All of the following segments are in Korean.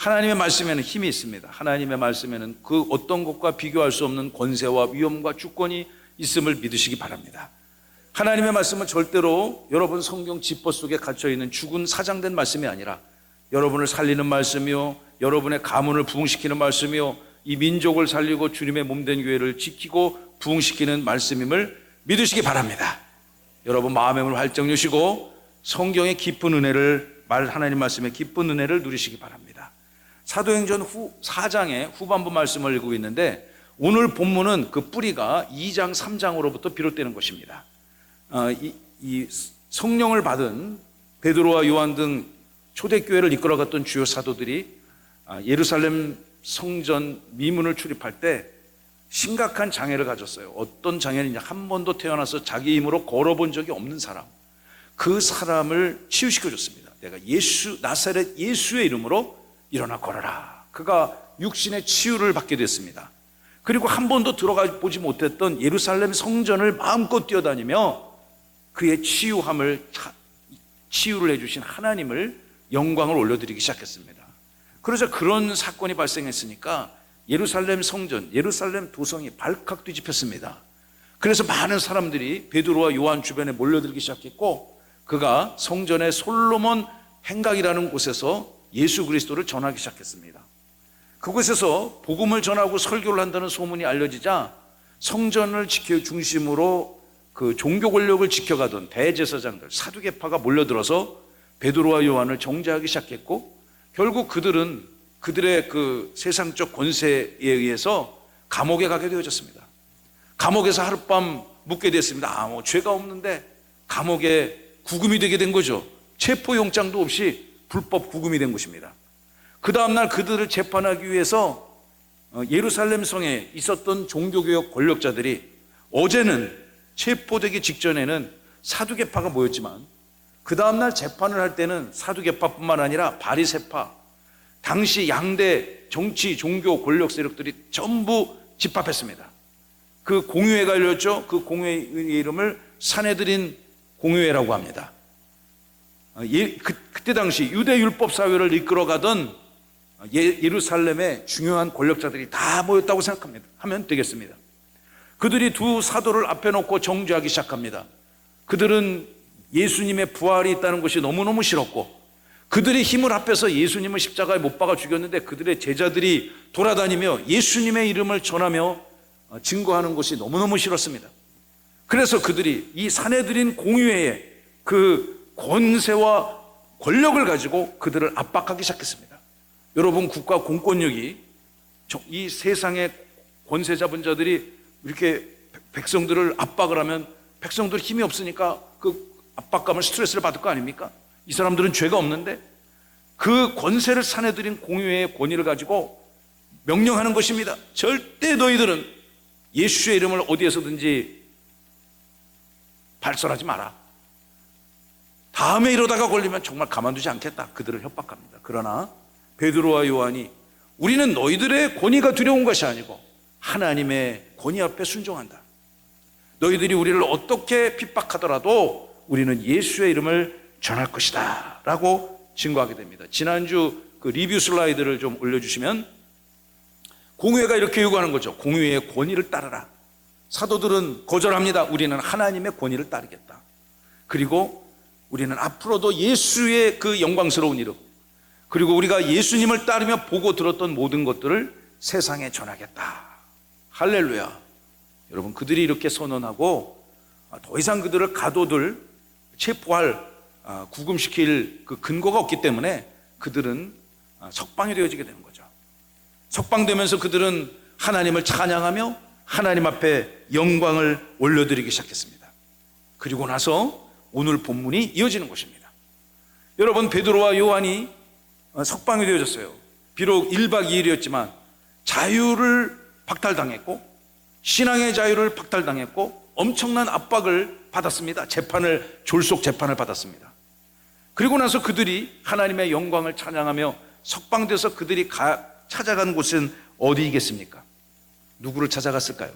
하나님의 말씀에는 힘이 있습니다. 하나님의 말씀에는 그 어떤 것과 비교할 수 없는 권세와 위엄과 주권이 있음을 믿으시기 바랍니다. 하나님의 말씀은 절대로 여러분 성경 지퍼 속에 갇혀있는 죽은 사장된 말씀이 아니라 여러분을 살리는 말씀이요, 여러분의 가문을 부흥시키는 말씀이요, 이 민족을 살리고 주님의 몸된 교회를 지키고 부흥시키는 말씀임을 믿으시기 바랍니다. 여러분 마음의 문을 활짝 여시고 성경의 깊은 은혜를, 하나님 말씀의 깊은 은혜를 누리시기 바랍니다. 사도행전 4장의 후반부 말씀을 읽고 있는데 오늘 본문은 그 뿌리가 2장 3장으로부터 비롯되는 것입니다. 이 성령을 받은 베드로와 요한 등 초대교회를 이끌어갔던 주요 사도들이 예루살렘 성전 미문을 출입할 때 심각한 장애를 가졌어요. 어떤 장애냐, 한 번도 태어나서 자기 힘으로 걸어본 적이 없는 사람, 그 사람을 치유시켜줬습니다. 내가 나사렛 예수의 이름으로 일어나 걸어라. 그가 육신의 치유를 받게 됐습니다. 그리고 한 번도 들어가 보지 못했던 예루살렘 성전을 마음껏 뛰어다니며 그의 치유를 해주신 하나님을 영광을 올려드리기 시작했습니다. 그러자 그런 사건이 발생했으니까 예루살렘 성전, 예루살렘 도성이 발칵 뒤집혔습니다. 그래서 많은 사람들이 베드로와 요한 주변에 몰려들기 시작했고 그가 성전의 솔로몬 행각이라는 곳에서 예수 그리스도를 전하기 시작했습니다. 그곳에서 복음을 전하고 설교를 한다는 소문이 알려지자 성전을 중심으로 그 종교 권력을 지켜가던 대제사장들, 사두개파가 몰려들어서 베드로와 요한을 정죄하기 시작했고 결국 그들은 그들의 그 세상적 권세에 의해서 감옥에 가게 되어졌습니다. 감옥에서 하룻밤 묵게 됐습니다. 죄가 없는데 감옥에 구금이 되게 된 거죠. 체포영장도 없이 불법 구금이 된 것입니다. 그 다음날 그들을 재판하기 위해서 예루살렘 성에 있었던 종교개혁 권력자들이 어제는 체포되기 직전에는 사두개파가 모였지만 그 다음날 재판을 할 때는 사두개파뿐만 아니라 바리새파, 당시 양대 정치, 종교, 권력 세력들이 전부 집합했습니다. 그 공의회가 열렸죠. 그 공의회의 이름을 사내들인 공의회라고 합니다. 그때 당시 유대율법 사회를 이끌어가던 예루살렘의 중요한 권력자들이 다 모였다고 생각합니다. 하면 되겠습니다. 그들이 두 사도를 앞에 놓고 정죄하기 시작합니다. 그들은 예수님의 부활이 있다는 것이 너무너무 싫었고 그들의 힘을 합해서 예수님을 십자가에 못 박아 죽였는데 그들의 제자들이 돌아다니며 예수님의 이름을 전하며 증거하는 것이 너무너무 싫었습니다. 그래서 그들이 이 사내들인 공의회의 그 권세와 권력을 가지고 그들을 압박하기 시작했습니다. 여러분, 국가 공권력이 이 세상의 권세 잡은 자들이 이렇게 백성들을 압박을 하면 백성들 힘이 없으니까 그 압박감을, 스트레스를 받을 거 아닙니까? 이 사람들은 죄가 없는데 그 권세를 사내들인 공의회의 권위를 가지고 명령하는 것입니다. 절대 너희들은 예수의 이름을 어디에서든지 발설하지 마라. 다음에 이러다가 걸리면 정말 가만두지 않겠다. 그들을 협박합니다. 그러나 베드로와 요한이 우리는 너희들의 권위가 두려운 것이 아니고 하나님의 권위 앞에 순종한다. 너희들이 우리를 어떻게 핍박하더라도 우리는 예수의 이름을 전할 것이다 라고 증거하게 됩니다. 지난주 그 리뷰 슬라이드를 좀 올려주시면 공의회가 이렇게 요구하는 거죠. 공의회의 권위를 따르라. 사도들은 거절합니다. 우리는 하나님의 권위를 따르겠다. 그리고 우리는 앞으로도 예수의 그 영광스러운 이름, 그리고 우리가 예수님을 따르며 보고 들었던 모든 것들을 세상에 전하겠다. 할렐루야. 여러분, 그들이 이렇게 선언하고 더 이상 그들을 가둬둘, 체포할, 구금시킬 그 근거가 없기 때문에 그들은 석방이 되어지게 되는 거죠. 석방되면서 그들은 하나님을 찬양하며 하나님 앞에 영광을 올려드리기 시작했습니다. 그리고 나서 오늘 본문이 이어지는 것입니다. 여러분, 베드로와 요한이 석방이 되어졌어요. 비록 1박 2일이었지만 자유를 박탈당했고 신앙의 자유를 박탈당했고 엄청난 압박을 받았습니다. 졸속 재판을 받았습니다. 그리고 나서 그들이 하나님의 영광을 찬양하며 석방돼서 그들이 찾아간 곳은 어디이겠습니까? 누구를 찾아갔을까요?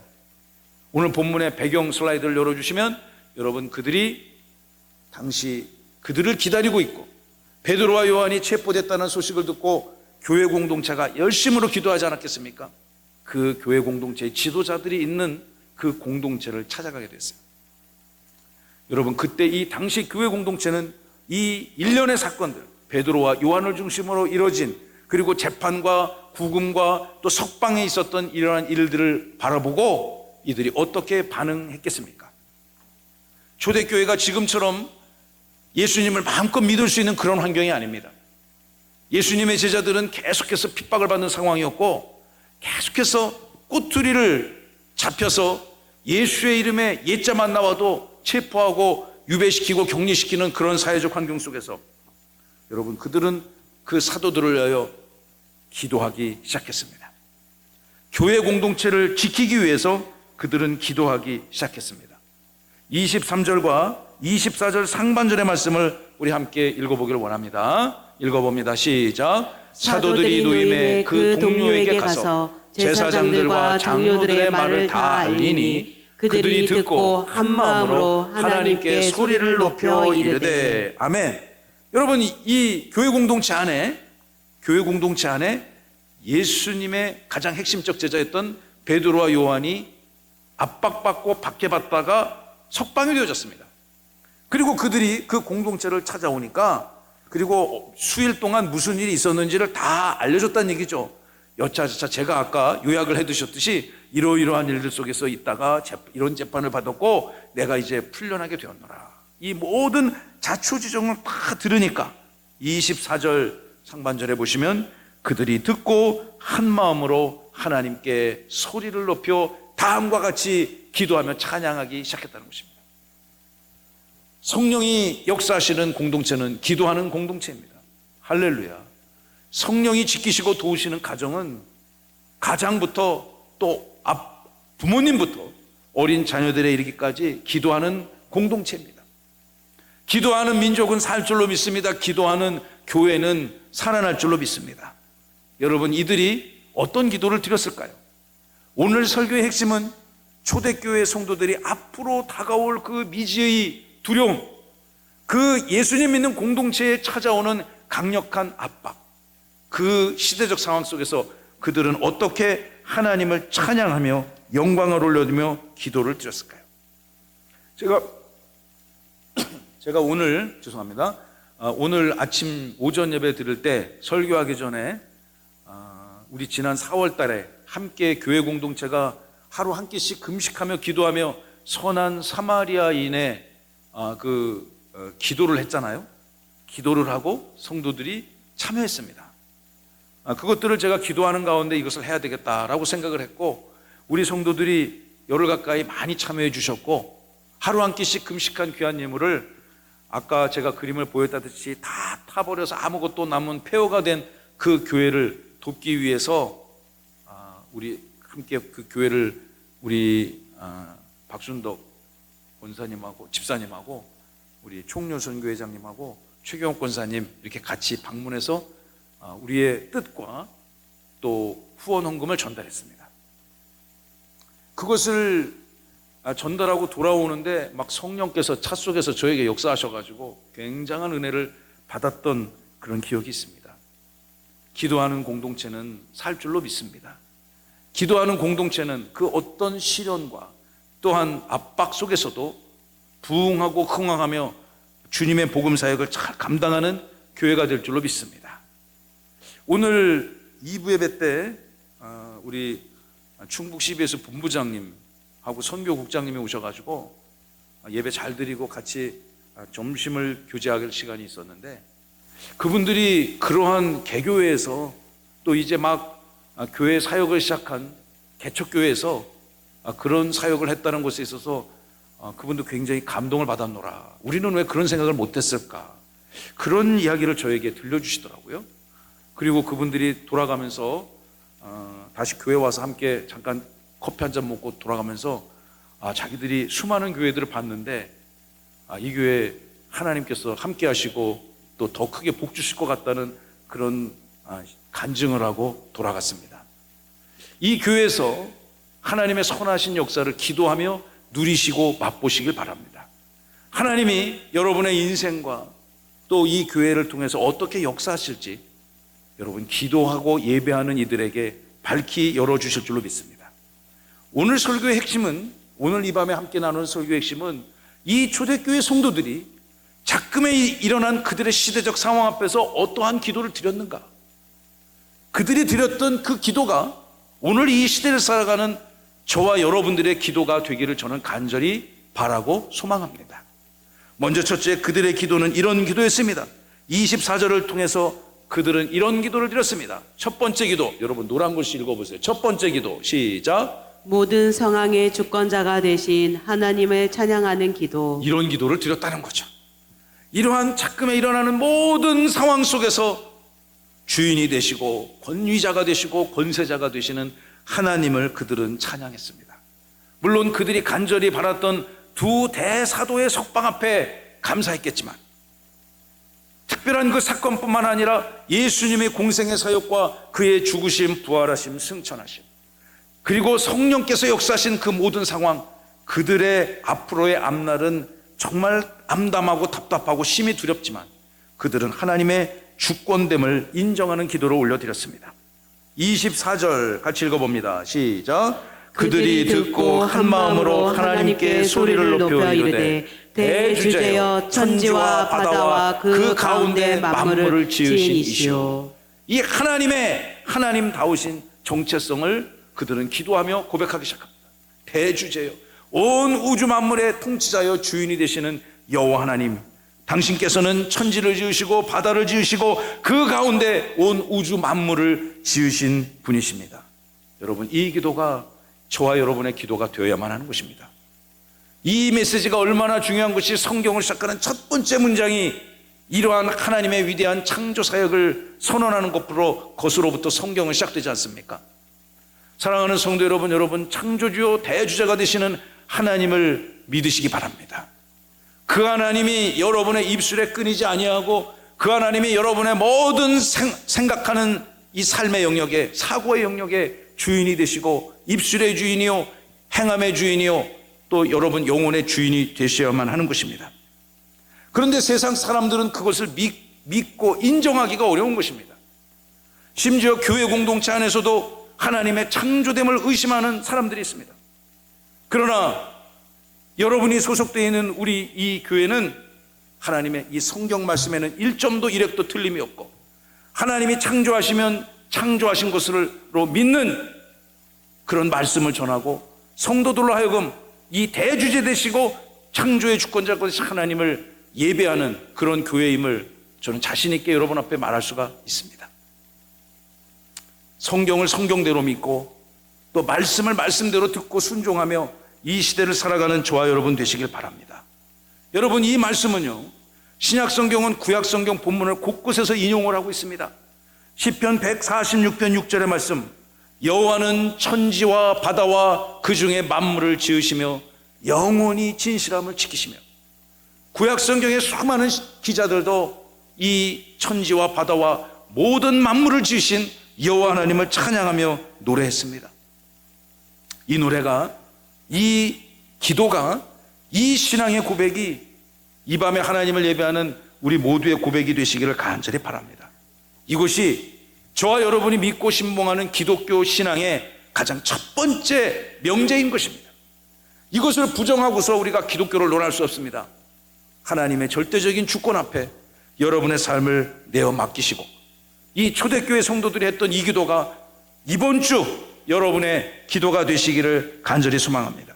오늘 본문의 배경 슬라이드를 열어주시면 여러분, 그들이 당시 그들을 기다리고 있고 베드로와 요한이 체포됐다는 소식을 듣고 교회 공동체가 열심으로 기도하지 않았겠습니까? 그 교회 공동체의 지도자들이 있는 그 공동체를 찾아가게 됐어요. 여러분, 그때 이 당시 교회 공동체는 이 일련의 사건들, 베드로와 요한을 중심으로 이뤄진, 그리고 재판과 구금과 또 석방에 있었던 이러한 일들을 바라보고 이들이 어떻게 반응했겠습니까? 초대교회가 지금처럼 예수님을 마음껏 믿을 수 있는 그런 환경이 아닙니다. 예수님의 제자들은 계속해서 핍박을 받는 상황이었고, 계속해서 꼬투리를 잡혀서 예수의 이름에 예자만 나와도 체포하고 유배시키고 격리시키는 그런 사회적 환경 속에서 여러분, 그들은 그 사도들을 위하여 기도하기 시작했습니다. 교회 공동체를 지키기 위해서 그들은 기도하기 시작했습니다. 23절과 24절 상반절의 말씀을 우리 함께 읽어보기를 원합니다. 읽어봅니다. 시작. 사도들이 노임에 그 동료에게 가서 제사장들과 장로들의 말을 다 알리니 그들이 듣고 한 마음으로 하나님께 소리를 높여 이르되. 아멘. 여러분, 이 교회 공동체 안에 예수님의 가장 핵심적 제자였던 베드로와 요한이 압박받고 박해받다가 석방이 되어졌습니다. 그리고 그들이 그 공동체를 찾아오니까, 그리고 수일 동안 무슨 일이 있었는지를 다 알려줬다는 얘기죠. 여차저차 제가 아까 요약을 해두셨듯이 이러이러한 일들 속에서 있다가 이런 재판을 받았고 내가 이제 풀려나게 되었노라. 이 모든 자초지종을 다 들으니까 24절 상반절에 보시면 그들이 듣고 한 마음으로 하나님께 소리를 높여 다음과 같이 기도하며 찬양하기 시작했다는 것입니다. 성령이 역사하시는 공동체는 기도하는 공동체입니다. 할렐루야. 성령이 지키시고 도우시는 가정은 가장부터 또 부모님부터 어린 자녀들에 이르기까지 기도하는 공동체입니다. 기도하는 민족은 살 줄로 믿습니다. 기도하는 교회는 살아날 줄로 믿습니다. 여러분, 이들이 어떤 기도를 드렸을까요? 오늘 설교의 핵심은 초대교회 성도들이 앞으로 다가올 그 미지의 두려움, 그 예수님 믿는 공동체에 찾아오는 강력한 압박, 그 시대적 상황 속에서 그들은 어떻게 하나님을 찬양하며 영광을 올려드리며 기도를 드렸을까요? 제가 오늘 오늘 아침 오전 예배 드릴 때 설교하기 전에 우리 지난 4월 달에 함께 교회 공동체가 하루 한 끼씩 금식하며 기도하며 선한 사마리아인의 기도를 했잖아요. 기도를 하고 성도들이 참여했습니다. 그것들을 제가 기도하는 가운데 이것을 해야 되겠다라고 생각을 했고, 우리 성도들이 열흘 가까이 많이 참여해 주셨고, 하루 한 끼씩 금식한 귀한 예물을 아까 제가 그림을 보였다듯이 다 타버려서 아무것도 남은 폐허가 된 그 교회를 돕기 위해서 우리 함께 그 교회를 우리 박순덕 권사님하고 집사님하고 우리 총료선교회장님하고 최경욱 권사님 이렇게 같이 방문해서 우리의 뜻과 또 후원 헌금을 전달했습니다. 그것을 전달하고 돌아오는데 막 성령께서 차 속에서 저에게 역사하셔가지고 굉장한 은혜를 받았던 그런 기억이 있습니다. 기도하는 공동체는 살 줄로 믿습니다. 기도하는 공동체는 그 어떤 시련과 또한 압박 속에서도 부응하고 흥황하며 주님의 복음 사역을 잘 감당하는 교회가 될 줄로 믿습니다. 오늘 2부 예배 때 우리 충북 CBS 본부장님하고 선교국장님이 오셔가지고 예배 잘 드리고 같이 점심을 교제할 시간이 있었는데, 그분들이 그러한 개교회에서 또 이제 막 교회 사역을 시작한 개척교회에서 그런 사역을 했다는 것에 있어서 그분도 굉장히 감동을 받았노라. 우리는 왜 그런 생각을 못했을까? 그런 이야기를 저에게 들려주시더라고요. 그리고 그분들이 돌아가면서 다시 교회 와서 함께 잠깐 커피 한잔 먹고 돌아가면서 자기들이 수많은 교회들을 봤는데 이 교회 하나님께서 함께 하시고 또 더 크게 복 주실 것 같다는 그런 간증을 하고 돌아갔습니다. 이 교회에서 하나님의 선하신 역사를 기도하며 누리시고 맛보시길 바랍니다. 하나님이 여러분의 인생과 또 이 교회를 통해서 어떻게 역사하실지 여러분 기도하고 예배하는 이들에게 밝히 열어주실 줄로 믿습니다. 오늘 설교의 핵심은, 오늘 이 밤에 함께 나누는 설교의 핵심은 이 초대교회 성도들이 작금에 일어난 그들의 시대적 상황 앞에서 어떠한 기도를 드렸는가, 그들이 드렸던 그 기도가 오늘 이 시대를 살아가는 저와 여러분들의 기도가 되기를 저는 간절히 바라고 소망합니다. 먼저 첫째, 그들의 기도는 이런 기도였습니다. 24절을 통해서 그들은 이런 기도를 드렸습니다. 첫 번째 기도, 여러분 노란 글씨 읽어보세요. 첫 번째 기도 시작. 모든 상황의 주권자가 되신 하나님을 찬양하는 기도. 이런 기도를 드렸다는 거죠. 이러한 작금에 일어나는 모든 상황 속에서 주인이 되시고 권위자가 되시고 권세자가 되시는 하나님을 그들은 찬양했습니다. 물론 그들이 간절히 바랐던 두 대사도의 석방 앞에 감사했겠지만, 특별한 그 사건뿐만 아니라 예수님의 공생의 사역과 그의 죽으심, 부활하심, 승천하심, 그리고 성령께서 역사하신 그 모든 상황, 그들의 앞으로의 앞날은 정말 암담하고 답답하고 심히 두렵지만 그들은 하나님의 주권됨을 인정하는 기도를 올려드렸습니다. 24절 같이 읽어봅니다. 시작. 그들이 듣고 한 마음으로 하나님께 소리를 높여 이르되 대주제여 천지와 바다와 그 가운데 만물을 지으신 이시오. 이 하나님다우신 정체성을 그들은 기도하며 고백하기 시작합니다. 대주제여, 온 우주 만물의 통치자여 주인이 되시는 여호와 하나님, 당신께서는 천지를 지으시고 바다를 지으시고 그 가운데 온 우주 만물을 지으신 분이십니다. 여러분, 이 기도가 저와 여러분의 기도가 되어야만 하는 것입니다. 이 메시지가 얼마나 중요한 것이, 성경을 시작하는 첫 번째 문장이 이러한 하나님의 위대한 창조 사역을 선언하는 것으로부터 성경은 시작되지 않습니까? 사랑하는 성도 여러분, 여러분 창조주요 대주자가 되시는 하나님을 믿으시기 바랍니다. 그 하나님이 여러분의 입술에 끊이지 아니하고, 그 하나님이 여러분의 모든 생각하는 이 삶의 영역에, 사고의 영역에 주인이 되시고, 입술의 주인이요 행함의 주인이요 또 여러분 영혼의 주인이 되셔야만 하는 것입니다. 그런데 세상 사람들은 그것을 믿고 인정하기가 어려운 것입니다. 심지어 교회 공동체 안에서도 하나님의 창조됨을 의심하는 사람들이 있습니다. 그러나 여러분이 소속되어 있는 우리 이 교회는 하나님의 이 성경 말씀에는 1점도 1획도 틀림이 없고, 하나님이 창조하시면 창조하신 것으로 믿는 그런 말씀을 전하고, 성도들로 하여금 이 대주제 되시고 창조의 주권자 되신 하나님을 예배하는 그런 교회임을 저는 자신 있게 여러분 앞에 말할 수가 있습니다. 성경을 성경대로 믿고 또 말씀을 말씀대로 듣고 순종하며 이 시대를 살아가는 저와 여러분 되시길 바랍니다. 여러분, 이 말씀은요, 신약 성경은 구약 성경 본문을 곳곳에서 인용을 하고 있습니다. 시편 146편 6절의 말씀, 여호와는 천지와 바다와 그 중에 만물을 지으시며 영원히 진실함을 지키시며. 구약 성경의 수많은 기자들도 이 천지와 바다와 모든 만물을 지으신 여호와 하나님을 찬양하며 노래했습니다. 이 노래가, 이 기도가, 이 신앙의 고백이 이 밤에 하나님을 예배하는 우리 모두의 고백이 되시기를 간절히 바랍니다. 이것이 저와 여러분이 믿고 신봉하는 기독교 신앙의 가장 첫 번째 명제인 것입니다. 이것을 부정하고서 우리가 기독교를 논할 수 없습니다. 하나님의 절대적인 주권 앞에 여러분의 삶을 내어 맡기시고, 이 초대교회 성도들이 했던 이 기도가 이번 주 여러분의 기도가 되시기를 간절히 소망합니다.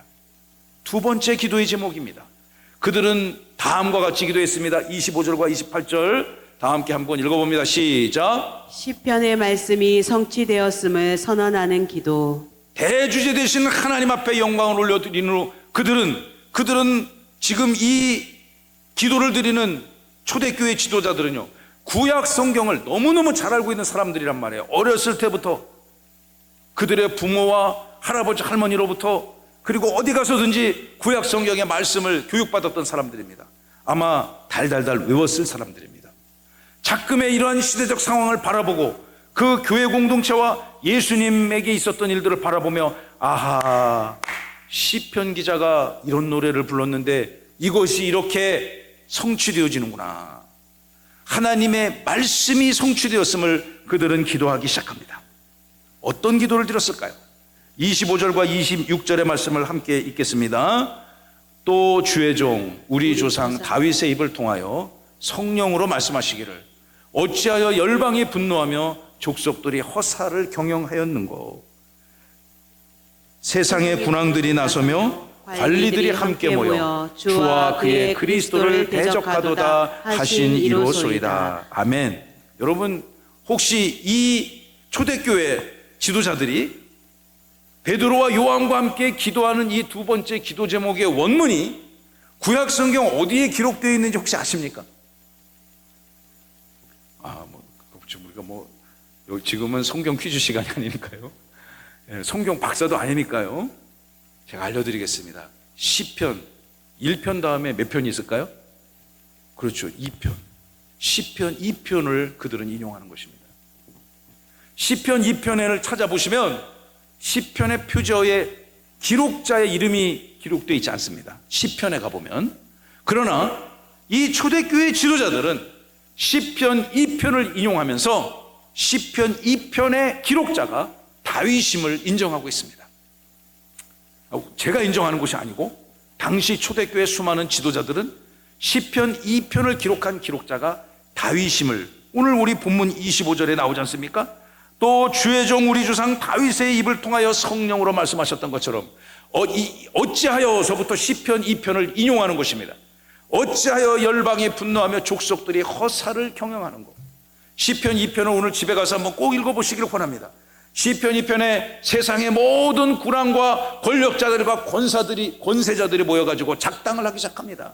두 번째 기도의 제목입니다. 그들은 다음과 같이 기도했습니다. 25절과 28절 다 함께 한번 읽어봅니다. 시작. 시편의 말씀이 성취되었음을 선언하는 기도. 대주제 되신 하나님 앞에 영광을 올려드리는 후 그들은 지금 이 기도를 드리는 초대교회 지도자들은요, 구약 성경을 너무너무 잘 알고 있는 사람들이란 말이에요. 어렸을 때부터 그들의 부모와 할아버지 할머니로부터, 그리고 어디 가서든지 구약 성경의 말씀을 교육받았던 사람들입니다. 아마 달달달 외웠을 사람들입니다. 작금의 이러한 시대적 상황을 바라보고 그 교회 공동체와 예수님에게 있었던 일들을 바라보며, 아하, 시편 기자가 이런 노래를 불렀는데 이것이 이렇게 성취되어지는구나. 하나님의 말씀이 성취되었음을 그들은 기도하기 시작합니다. 어떤 기도를 드렸을까요? 25절과 26절의 말씀을 함께 읽겠습니다. 또 주의 종 우리 조상 다윗의 입을 통하여 성령으로 말씀하시기를 어찌하여 열방이 분노하며 족속들이 허사를 경영하였는고. 세상의 군왕들이 나서며 관리들이 함께 모여 주와 그의 그리스도를 대적하도다 하신 이로소이다. 아멘. 여러분, 혹시 이 초대교회 지도자들이 베드로와 요한과 함께 기도하는 이 두 번째 기도 제목의 원문이 구약 성경 어디에 기록되어 있는지 혹시 아십니까? 우리가 지금은 성경 퀴즈 시간이 아니니까요. 성경 박사도 아니니까요. 제가 알려드리겠습니다. 시편 1편 다음에 몇 편이 있을까요? 그렇죠, 2편. 시편 2편을 그들은 인용하는 것입니다. 시편 2편을 찾아보시면 시편의 표저에 기록자의 이름이 기록되어 있지 않습니다. 시편에 가보면. 그러나 이 초대교회 지도자들은 시편 2편을 인용하면서 시편 2편의 기록자가 다윗임을 인정하고 있습니다. 제가 인정하는 것이 아니고 당시 초대교회 수많은 지도자들은 시편 2편을 기록한 기록자가 다윗임을, 오늘 우리 본문 25절에 나오지 않습니까? 또 주의 종 우리 조상 다윗의 입을 통하여 성령으로 말씀하셨던 것처럼 어찌하여서부터 시편 2편을 인용하는 것입니다. 어찌하여 열방이 분노하며 족속들이 허사를 경영하는 것. 시편 2편을 오늘 집에 가서 한번 꼭 읽어보시기를 권합니다. 시편 2편에 세상의 모든 군왕과 권력자들과 권세자들이 모여가지고 작당을 하기 시작합니다.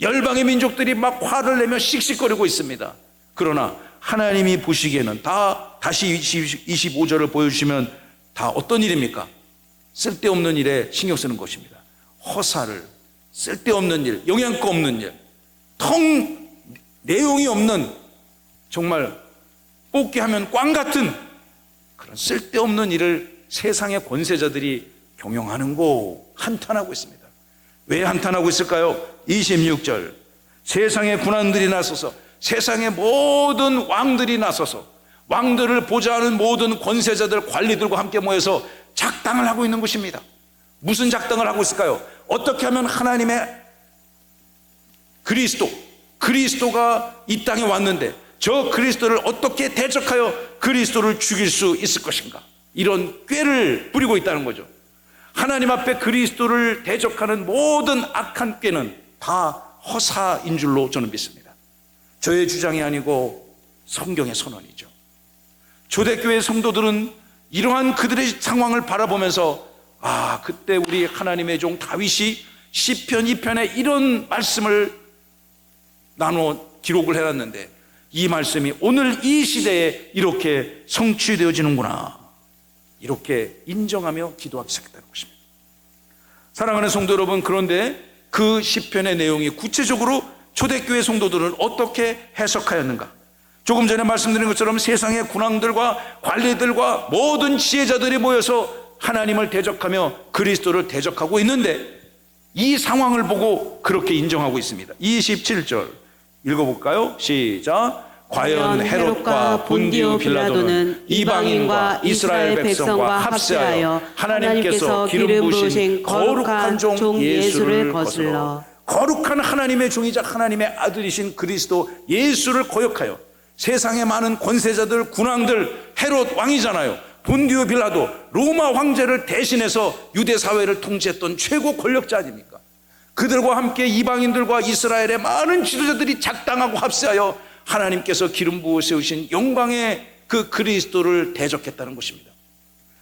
열방의 민족들이 막 화를 내며 씩씩거리고 있습니다. 그러나 하나님이 보시기에는 다시 25절을 보여주시면 다 어떤 일입니까? 쓸데없는 일에 신경 쓰는 것입니다. 허사를, 쓸데없는 일, 영양가 없는 일, 내용이 없는, 정말 뽑기 하면 꽝 같은 그런 쓸데없는 일을 세상의 권세자들이 경영하는고 한탄하고 있습니다. 왜 한탄하고 있을까요? 26절, 세상의 군왕들이 나서서, 세상의 모든 왕들이 나서서 왕들을 보좌하는 모든 권세자들, 관리들과 함께 모여서 작당을 하고 있는 것입니다. 무슨 작당을 하고 있을까요? 어떻게 하면 하나님의 그리스도가 이 땅에 왔는데 저 그리스도를 어떻게 대적하여 그리스도를 죽일 수 있을 것인가, 이런 꾀를 부리고 있다는 거죠. 하나님 앞에 그리스도를 대적하는 모든 악한 꾀는 다 허사인 줄로 저는 믿습니다. 저의 주장이 아니고 성경의 선언이죠. 초대교회 성도들은 이러한 그들의 상황을 바라보면서 그때 우리 하나님의 종 다윗이 시편 2편에 이런 말씀을 나누어 기록을 해놨는데 이 말씀이 오늘 이 시대에 이렇게 성취되어지는구나, 이렇게 인정하며 기도하기 시작했다는 것입니다. 사랑하는 성도 여러분, 그런데 그 시편의 내용이 구체적으로 초대교회 성도들은 어떻게 해석하였는가? 조금 전에 말씀드린 것처럼 세상의 군왕들과 관리들과 모든 지혜자들이 모여서 하나님을 대적하며 그리스도를 대적하고 있는데 이 상황을 보고 그렇게 인정하고 있습니다. 27절 읽어볼까요? 시작. 과연 헤롯과 본디오 빌라도는 이방인과 이스라엘 백성과 합세하여 하나님께서 기름 부으신 거룩한 종 예수를 거슬러, 거룩한 하나님의 종이자 하나님의 아들이신 그리스도 예수를 거역하여 세상의 많은 권세자들, 군왕들, 헤롯 왕이잖아요, 본디오 빌라도 로마 황제를 대신해서 유대 사회를 통치했던 최고 권력자 아닙니까? 그들과 함께 이방인들과 이스라엘의 많은 지도자들이 작당하고 합세하여 하나님께서 기름 부어 세우신 영광의 그 그리스도를 대적했다는 것입니다.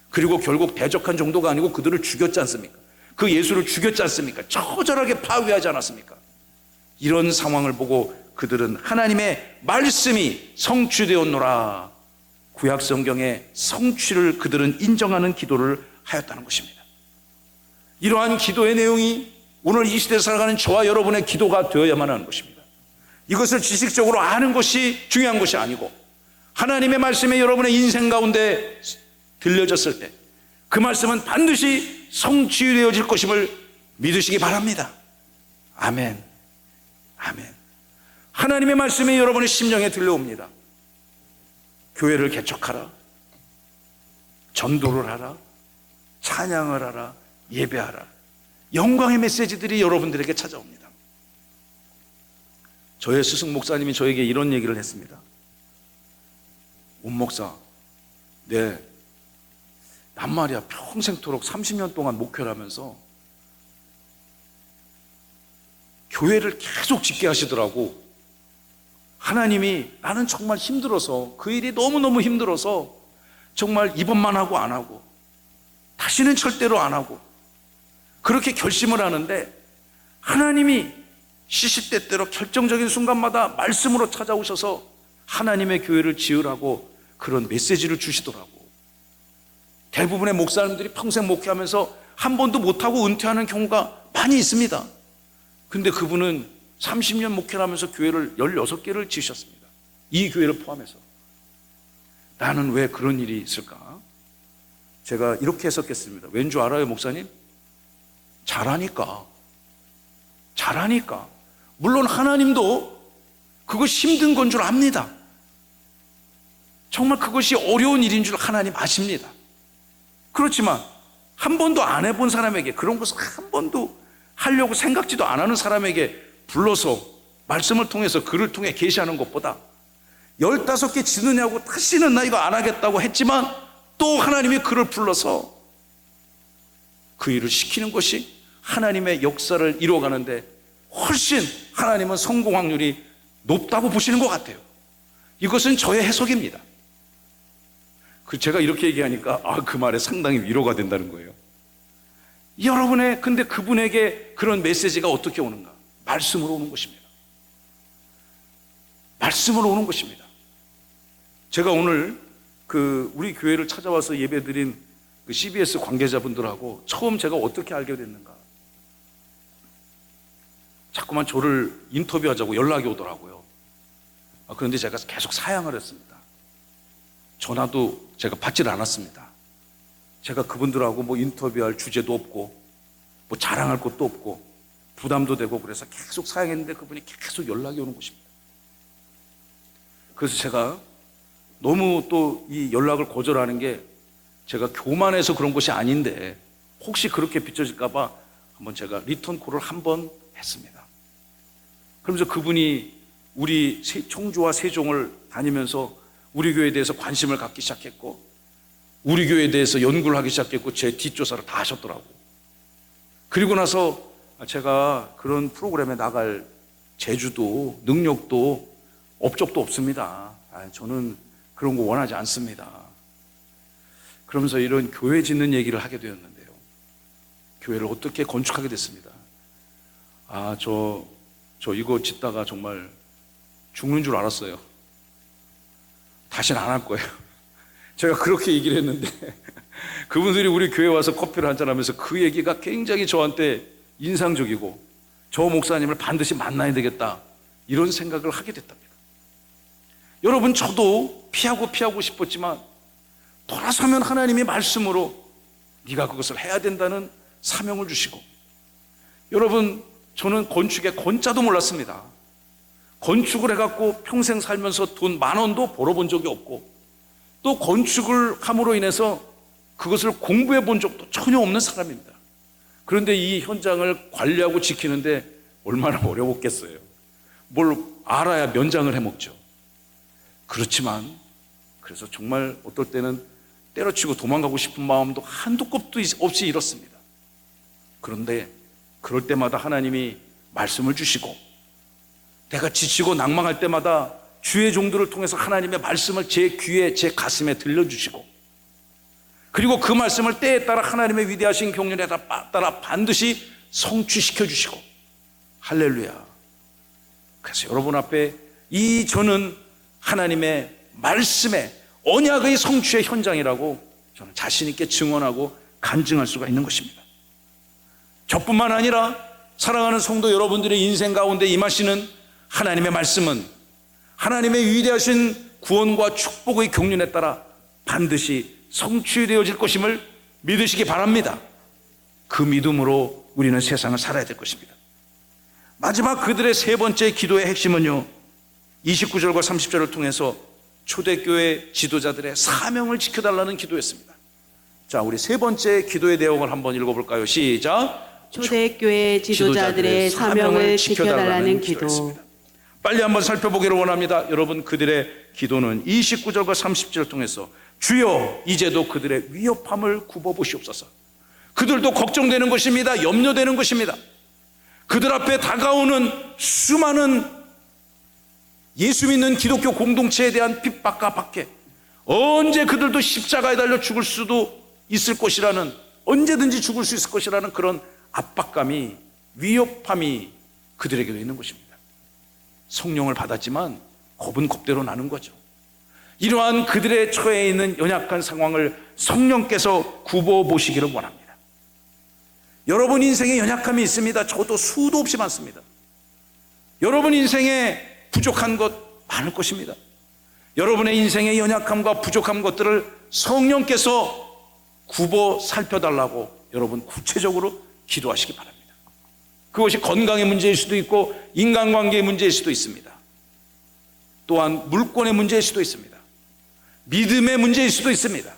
그리고 결국 대적한 정도가 아니고 그들을 죽였지 않습니까? 그 예수를 죽였지 않습니까? 처절하게 파괴하지 않았습니까? 이런 상황을 보고 그들은 하나님의 말씀이 성취되었노라, 구약 성경의 성취를 그들은 인정하는 기도를 하였다는 것입니다. 이러한 기도의 내용이 오늘 이 시대에 살아가는 저와 여러분의 기도가 되어야만 하는 것입니다. 이것을 지식적으로 아는 것이 중요한 것이 아니고 하나님의 말씀이 여러분의 인생 가운데 들려졌을 때 그 말씀은 반드시 성취되어질 것임을 믿으시기 바랍니다. 아멘. 아멘. 하나님의 말씀이 여러분의 심령에 들려옵니다. 교회를 개척하라, 전도를 하라, 찬양을 하라, 예배하라. 영광의 메시지들이 여러분들에게 찾아옵니다. 저의 스승 목사님이 저에게 이런 얘기를 했습니다. 온 목사, 난 말이야 평생토록 30년 동안 목회를 하면서 교회를 계속 짓게 하시더라고. 하나님이 나는 정말 힘들어서, 그 일이 너무너무 힘들어서 정말 이번만 하고 안 하고 다시는 절대로 안 하고 그렇게 결심을 하는데, 하나님이 시시때때로 결정적인 순간마다 말씀으로 찾아오셔서 하나님의 교회를 지으라고 그런 메시지를 주시더라고. 대부분의 목사님들이 평생 목회하면서 한 번도 못하고 은퇴하는 경우가 많이 있습니다. 근데 그분은 30년 목회를 하면서 교회를 16개를 지으셨습니다. 이 교회를 포함해서. 나는 왜 그런 일이 있을까? 제가 이렇게 해석했습니다. 왠 줄 알아요, 목사님? 잘하니까. 물론 하나님도 그것이 힘든 건 줄 압니다. 정말 그것이 어려운 일인 줄 하나님 아십니다. 그렇지만 한 번도 안 해본 사람에게, 그런 것을 한 번도 하려고 생각지도 안 하는 사람에게 불러서 말씀을 통해서, 글을 통해 계시하는 것보다 15개 지느냐고 다시는 나 이거 안 하겠다고 했지만 또 하나님이 그를 불러서 그 일을 시키는 것이 하나님의 역사를 이루어가는데 훨씬 하나님은 성공 확률이 높다고 보시는 것 같아요. 이것은 저의 해석입니다. 제가 이렇게 얘기하니까 그 말에 상당히 위로가 된다는 거예요. 근데 그분에게 그런 메시지가 어떻게 오는가? 말씀으로 오는 것입니다. 말씀으로 오는 것입니다. 제가 오늘 우리 교회를 찾아와서 예배드린 CBS 관계자분들하고 처음 제가 어떻게 알게 됐는가? 자꾸만 저를 인터뷰하자고 연락이 오더라고요. 그런데 제가 계속 사양을 했습니다. 전화도 제가 받질 않았습니다. 제가 그분들하고 뭐 인터뷰할 주제도 없고 뭐 자랑할 것도 없고 부담도 되고, 그래서 계속 사양했는데 그분이 계속 연락이 오는 것입니다. 그래서 제가 너무 또 이 연락을 거절하는 게 제가 교만해서 그런 것이 아닌데 혹시 그렇게 비춰질까 봐 한번 제가 리턴 콜을 한번 했습니다. 그러면서 그분이 우리 청주와 세종을 다니면서 우리 교회에 대해서 관심을 갖기 시작했고, 우리 교회에 대해서 연구를 하기 시작했고, 제 뒷조사를 다 하셨더라고요. 그리고 나서 제가 그런 프로그램에 나갈 재주도 능력도 업적도 없습니다. 저는 그런 거 원하지 않습니다. 그러면서 이런 교회 짓는 얘기를 하게 되었는데요. 교회를 어떻게 건축하게 됐습니다. 저 이거 짓다가 정말 죽는 줄 알았어요. 다시는 안 할 거예요. 제가 그렇게 얘기를 했는데 그분들이 우리 교회 와서 커피를 한잔하면서 그 얘기가 굉장히 저한테 인상적이고, 저 목사님을 반드시 만나야 되겠다 이런 생각을 하게 됐답니다. 여러분, 저도 피하고 싶었지만 돌아서면 하나님이 말씀으로 네가 그것을 해야 된다는 사명을 주시고, 여러분, 저는 건축에 건자도 몰랐습니다. 건축을 해갖고 평생 살면서 돈 10,000원도 벌어본 적이 없고, 또 건축을 함으로 인해서 그것을 공부해 본 적도 전혀 없는 사람입니다. 그런데 이 현장을 관리하고 지키는데 얼마나 어려웠겠어요. 뭘 알아야 면장을 해먹죠. 그렇지만 그래서 정말 어떨 때는 때려치고 도망가고 싶은 마음도 한도 끝도 없이 이렇습니다. 그런데 그럴 때마다 하나님이 말씀을 주시고, 내가 지치고 낭망할 때마다 주의 종들을 통해서 하나님의 말씀을 제 귀에, 제 가슴에 들려주시고, 그리고 그 말씀을 때에 따라 하나님의 위대하신 경륜에 따라 반드시 성취시켜 주시고, 할렐루야. 그래서 여러분 앞에 저는 하나님의 말씀의 언약의 성취의 현장이라고 저는 자신 있게 증언하고 간증할 수가 있는 것입니다. 저뿐만 아니라 사랑하는 성도 여러분들의 인생 가운데 임하시는 하나님의 말씀은 하나님의 위대하신 구원과 축복의 경륜에 따라 반드시 성취되어질 것임을 믿으시기 바랍니다. 그 믿음으로 우리는 세상을 살아야 될 것입니다. 마지막 그들의 세 번째 기도의 핵심은요, 29절과 30절을 통해서 초대교회 지도자들의 사명을 지켜달라는 기도였습니다. 자, 우리 세 번째 기도의 내용을 한번 읽어볼까요? 시작. 초대교회 지도자들의 사명을 지켜달라는 기도. 기도였습니다. 빨리 한번 살펴보기를 원합니다. 여러분, 그들의 기도는 29절과 30절을 통해서 주여 이제도 그들의 위협함을 굽어보시옵소서. 그들도 걱정되는 것입니다. 염려되는 것입니다. 그들 앞에 다가오는 수많은 예수 믿는 기독교 공동체에 대한 핍박과 박해, 언제 그들도 십자가에 달려 죽을 수도 있을 것이라는, 언제든지 죽을 수 있을 것이라는 그런 압박감이, 위협함이 그들에게도 있는 것입니다. 성령을 받았지만 겁은 겁대로 나는 거죠. 이러한 그들의 처해 있는 연약한 상황을 성령께서 굽어보시기를 원합니다. 여러분 인생에 연약함이 있습니다. 저도 수도 없이 많습니다. 여러분 인생에 부족한 것 많을 것입니다. 여러분의 인생의 연약함과 부족한 것들을 성령께서 굽어 살펴달라고 여러분 구체적으로 기도하시기 바랍니다. 그것이 건강의 문제일 수도 있고 인간관계의 문제일 수도 있습니다. 또한 물권의 문제일 수도 있습니다. 믿음의 문제일 수도 있습니다.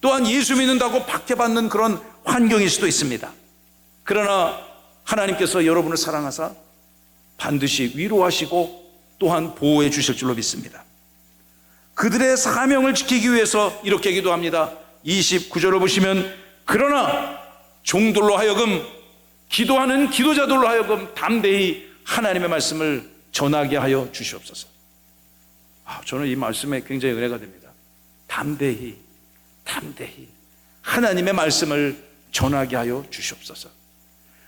또한 예수 믿는다고 박해받는 그런 환경일 수도 있습니다. 그러나 하나님께서 여러분을 사랑하사 반드시 위로하시고 또한 보호해 주실 줄로 믿습니다. 그들의 사명을 지키기 위해서 이렇게 기도합니다. 29절을 보시면 그러나 종들로 하여금, 기도하는 기도자들로 하여금 담대히 하나님의 말씀을 전하게 하여 주시옵소서. 저는 이 말씀에 굉장히 은혜가 됩니다. 담대히 하나님의 말씀을 전하게 하여 주시옵소서.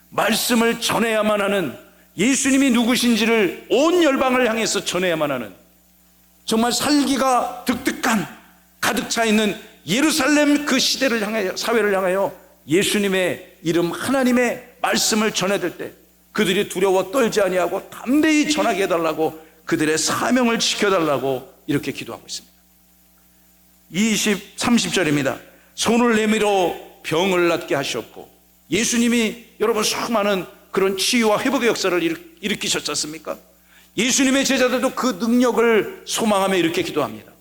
말씀을 전해야만 하는, 예수님이 누구신지를 온 열방을 향해서 전해야만 하는, 정말 살기가 득득한, 가득 차 있는 예루살렘 그 시대를 향하여, 사회를 향하여 예수님의 이름, 하나님의 말씀을 전해들 때 그들이 두려워 떨지 아니하고 담대히 전하게 해달라고, 그들의 사명을 지켜달라고 이렇게 기도하고 있습니다. 30절입니다. 손을 내밀어 병을 낫게 하시옵고, 예수님이 여러분 수많은 그런 치유와 회복의 역사를 일으키셨지 않습니까? 예수님의 제자들도 그 능력을 소망하며 이렇게 기도합니다.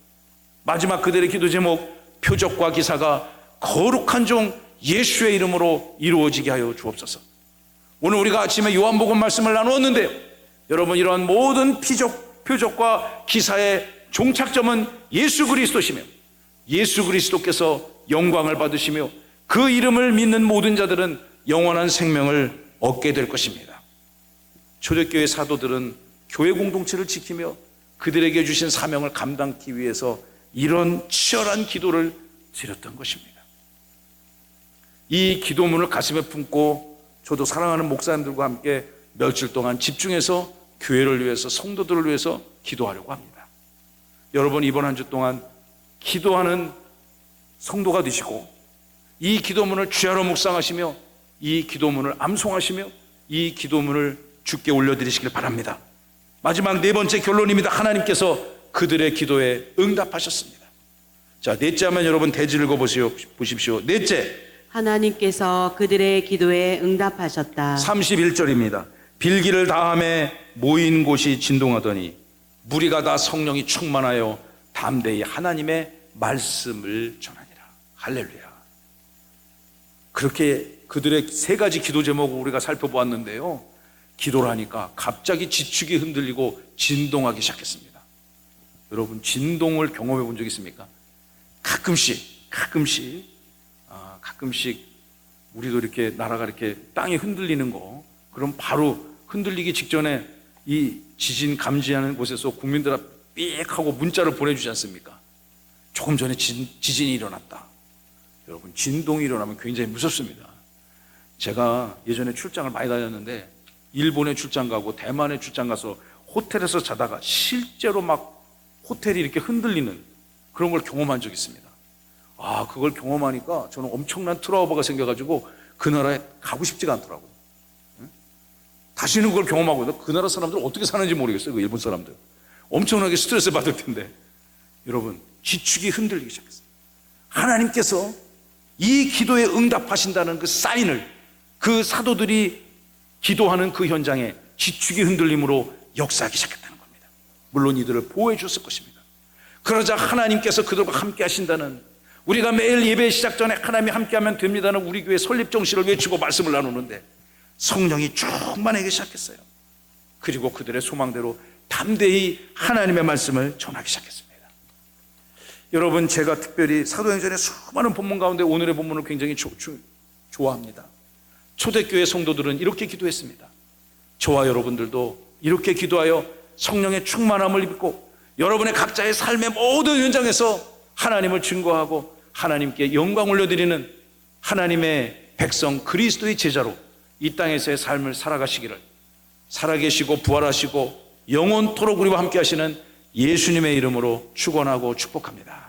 마지막 그들의 기도 제목, 표적과 기사가 거룩한 종 예수의 이름으로 이루어지게 하여 주옵소서. 오늘 우리가 아침에 요한복음 말씀을 나누었는데요, 여러분 이러한 모든 표적과 기사의 종착점은 예수 그리스도시며 예수 그리스도께서 영광을 받으시며 그 이름을 믿는 모든 자들은 영원한 생명을 얻게 될 것입니다. 초대교회 사도들은 교회 공동체를 지키며 그들에게 주신 사명을 감당하기 위해서 이런 치열한 기도를 드렸던 것입니다. 이 기도문을 가슴에 품고 저도 사랑하는 목사님들과 함께 며칠 동안 집중해서 교회를 위해서, 성도들을 위해서 기도하려고 합니다. 여러분 이번 한 주 동안 기도하는 성도가 되시고 이 기도문을 주야로 묵상하시며 이 기도문을 암송하시며 이 기도문을 주께 올려드리시길 바랍니다. 마지막 네 번째 결론입니다. 하나님께서 그들의 기도에 응답하셨습니다. 자, 넷째 하면 여러분 대지 읽어보십시오. 넷째, 하나님께서 그들의 기도에 응답하셨다. 31절입니다. 빌기를 다함에 모인 곳이 진동하더니 무리가 다 성령이 충만하여 담대히 하나님의 말씀을 전하니라. 할렐루야. 그렇게 그들의 세 가지 기도 제목을 우리가 살펴보았는데요, 기도를 하니까 갑자기 지축이 흔들리고 진동하기 시작했습니다. 여러분 진동을 경험해 본 적 있습니까? 가끔씩 우리도 이렇게 나라가 이렇게 땅이 흔들리는 거, 그럼 바로 흔들리기 직전에 이 지진 감지하는 곳에서 국민들 삑 하고 문자를 보내주지 않습니까? 조금 전에 지진이 일어났다. 여러분 진동이 일어나면 굉장히 무섭습니다. 제가 예전에 출장을 많이 다녔는데 일본에 출장 가고 대만에 출장 가서 호텔에서 자다가 실제로 막 호텔이 이렇게 흔들리는 그런 걸 경험한 적이 있습니다. 그걸 경험하니까 저는 엄청난 트라우마가 생겨가지고 그 나라에 가고 싶지가 않더라고요. 다시는 그걸 경험하고, 그 나라 사람들은 어떻게 사는지 모르겠어요. 그 일본 사람들 엄청나게 스트레스 받을 텐데, 여러분 지축이 흔들리기 시작했어요. 하나님께서 이 기도에 응답하신다는 그 사인을, 그 사도들이 기도하는 그 현장에 지축이 흔들림으로 역사하기 시작했다는 겁니다. 물론 이들을 보호해 줬을 것입니다. 그러자 하나님께서 그들과 함께 하신다는, 우리가 매일 예배 시작 전에 하나님이 함께하면 됩니다는 우리 교회 설립 정신을 외치고 말씀을 나누는데 성령이 충만하기 시작했어요. 그리고 그들의 소망대로 담대히 하나님의 말씀을 전하기 시작했습니다. 여러분, 제가 특별히 사도행전의 수많은 본문 가운데 오늘의 본문을 굉장히 좋아합니다. 초대교회 성도들은 이렇게 기도했습니다. 저와 여러분들도 이렇게 기도하여 성령의 충만함을 입고 여러분의 각자의 삶의 모든 현장에서 하나님을 증거하고 하나님께 영광 올려드리는 하나님의 백성 그리스도의 제자로 이 땅에서의 삶을 살아가시기를, 살아계시고 부활하시고 영원토록 우리와 함께 하시는 예수님의 이름으로 축원하고 축복합니다.